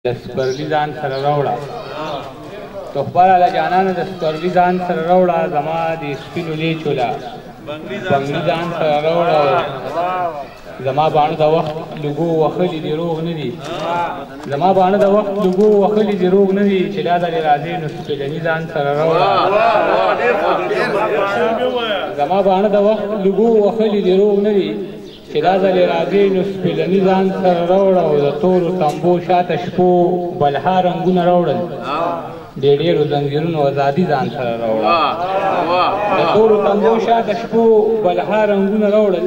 سپرلی ځان سره راوړه تحفه له جانانه د سپرلی ځان سره راوړه زما د سپینو لیچو له بنګلي ځان سره راوړه زما باڼه د وخت لږو وهلي دي روغ نه دي زما باڼه د وخت لږو وهلي دي روغ نه دي چې دا درې راځې نو سپېلني ځان سره راوړه زما باڼه د وخت لږو وهلي دي روغ نه دي چې دا ځلې راځې نو سپېلني ځان سره راوړه او د تورو تمبو شاته شپو بلها رنګونه راوړل د ډېرو زنځیرونو ازادي ځان سره راوړه د تورو تمبو شاته شپو بلها رنګونه راوړل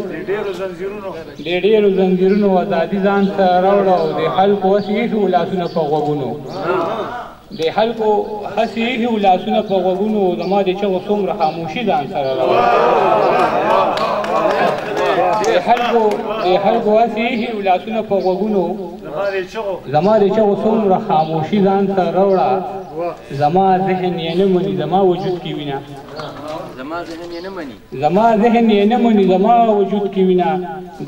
د ډېرو زنځیرونو ازادي ځان سره راوړه او د خلکو هسې ایښي لاسونه په غوږونو د خلکو هسې ایښي لاسونه په غوږونو زما د چغو څومره خاموشي ځان سره راوړه د خلکو هسې ایښي لاسونه په غوږونو زما د چغو څومره خاموشي ځان سره راوړه زما ذهن یې نه مني زما وجود کې وینه زما ذهن یې نه مني زما وجود کې وینه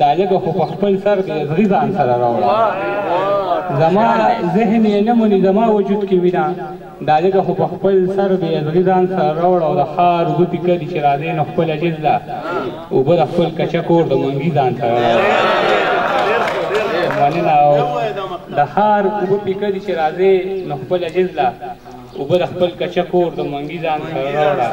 دا لږه خو په خپل سر د ازغي ځان سره راوړه زما ذهن یې نه مني زما وجود کې وینه دا لږه خو په خپل سر د ازغي ځان سره راوړه او د ښار اوبه پیکه دي چې راځې نو خپله جز ده اوبه د خپل کچه کور د منګي ځان سره راوړه مننه او د ښار اوبه پیکه دي چې راځې نو خپله جز ده اوبه د خپل کچه کور د منګي ځان سره راوړه